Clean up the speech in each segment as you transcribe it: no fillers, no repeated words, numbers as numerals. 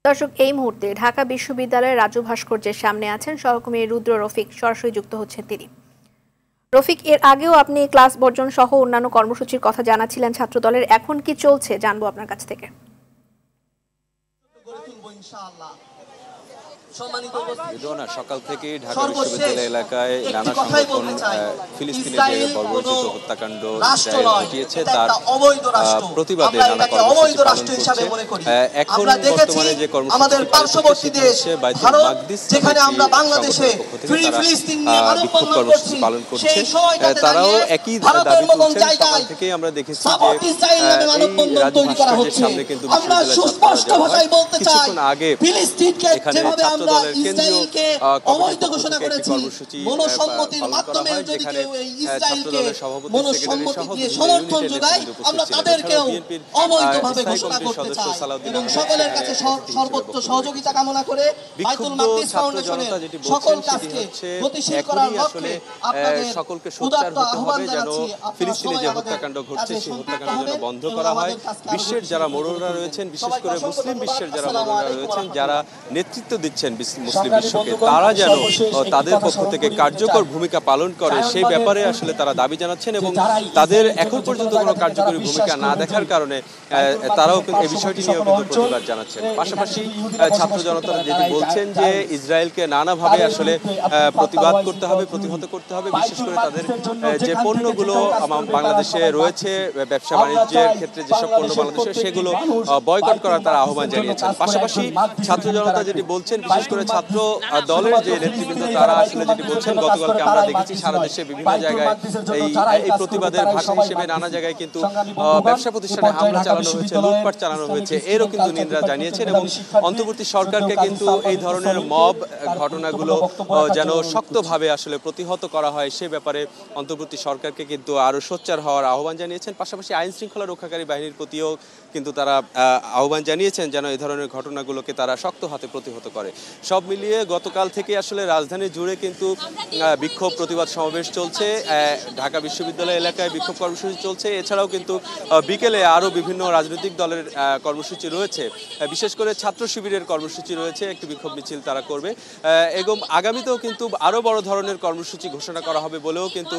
দর্শক, এই মুহূর্তে ঢাকা বিশ্ববিদ্যালয়ের রাজু ভাস্কর্যের সামনে আছেন সহকর্মী রুদ্র রফিক। সরাসরি যুক্ত হচ্ছেন তিনি। রফিক, এর আগেও আপনি ক্লাস বর্জন সহ অন্যান্য কর্মসূচির কথা জানাচ্ছিলেন ছাত্রদলের, এখন কি চলছে জানবো আপনার কাছ থেকে। সকাল থেকে ঢাকা বিশ্ববিদ্যালয় এলাকায় নানা সংগঠন ফিলিস্তিনের যে বর্বরোচিত হত্যাকাণ্ড ঘটিয়েছে তার প্রতিবাদে নানা কর্মসূচি পালন করছে। এখন বর্তমানে যে কর্মসূচি হচ্ছে বাইতুল মাকদিস বিক্ষোভ কর্মসূচি পালন করছে, তারাও একই দাবি তুলছেন। সকাল থেকেই আমরা দেখেছি যে এই রাজু ভাস্কর্যের সামনে কিন্তু কিছুক্ষণ আগে এখানে ছাত্রদলের কেন্দ্রীয় কর্মসূচি পালন করা হয়, যেখানে ছাত্রদলের সভাপতি সেক্রেটারি সহ বিএনপির সদস্য সালাউদ্দিন বিক্ষুব্ধ ছাত্র জনতা যেটি বলছেন সেটি হচ্ছে এখনই আসলে সকলকে সোচ্চার হতে হবে যেন ফিলিস্তিনে যে হত্যাকাণ্ড ঘটছে সেই হত্যাকাণ্ড যেন বন্ধ করা হয়। বিশ্বের যারা মোড়লরা রয়েছেন, বিশেষ করে মুসলিম বিশ্বের যারা মোড়লরা রয়েছেন, যারা নেতৃত্ব দিচ্ছেন মুসলিম বিশ্বকে, তারা যেন তাদের পক্ষ থেকে কার্যকর ভূমিকা পালন করে সেই ব্যাপারে আসলে তারা দাবি জানাচ্ছেন এবং তাদের এখন পর্যন্ত কোনো কার্যকরী ভূমিকা না দেখার কারণে তারাও এই বিষয়টি নিয়েও কিন্তু প্রতিবাদ জানাচ্ছেন। পাশাপাশি ছাত্র জনতারা যেটি বলছেন যে ইসরায়েলকে নানাভাবে আসলে প্রতিবাদ করতে হবে, প্রতিহত করতে হবে। বিশেষ করে তাদের যে পণ্যগুলো বাংলাদেশে রয়েছে, ব্যবসা বাণিজ্যের ক্ষেত্রে যেসব পণ্য বাংলাদেশে, সেগুলো বয়কট করার তারা আহ্বান জানিয়েছেন। পাশাপাশি ছাত্র জনতা যেটি বলছেন, বিশেষ করে ছাত্র দলের যে নেতৃবৃন্দ তারা আসলে যেটি বলছেন, গতকালকে আমরা দেখেছি সারা দেশে বিভিন্ন জায়গায় এই প্রতিবাদের ভাষা হিসেবে নানা জায়গায় কিন্তু ব্যবসা প্রতিষ্ঠানে হামলা চালানো হয়েছে, লুটপাট চালানো হয়েছে, এরও কিন্তু নিন্দা জানিয়েছেন এবং অন্তর্বর্তী সরকারকে কিন্তু এই ধরনের মব ঘটনাগুলো যেন শক্তভাবে আসলে প্রতিহত করা হয় সে ব্যাপারে অন্তর্বর্তী সরকারকে কিন্তু আরো সোচ্চার হওয়ার আহ্বান জানিয়েছেন। পাশাপাশি আইন শৃঙ্খলা রক্ষাকারী বাহিনীর প্রতিও কিন্তু তারা আহ্বান জানিয়েছেন যেন এই ধরনের ঘটনাগুলোকে তারা শক্ত হাতে প্রতিহত করে। সব মিলিয়ে গতকাল থেকে আসলে রাজধানী জুড়ে কিন্তু বিক্ষোভ প্রতিবাদ সমাবেশ চলছে, ঢাকা বিশ্ববিদ্যালয় এলাকায় বিক্ষোভ কর্মসূচি চলছে। এছাড়াও কিন্তু বিকেলে আরও বিভিন্ন রাজনৈতিক দলের কর্মসূচি রয়েছে, বিশেষ করে ছাত্র শিবিরের কর্মসূচি রয়েছে, একটি বিক্ষোভ মিছিল তারা করবে এবং আগামীতেও কিন্তু আরও বড় ধরনের কর্মসূচি ঘোষণা করা হবে বলেও কিন্তু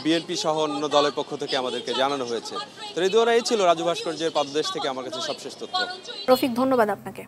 বিএনপি সহ অন্য দলের পক্ষ থেকে আমাদেরকে জানানো হয়েছে। তো এই ছিল রাজু ভাস্কর্যের পাদদেশ থেকে আমার কাছে সবশেষ তথ্য। রফিক, ধন্যবাদ আপনাকে।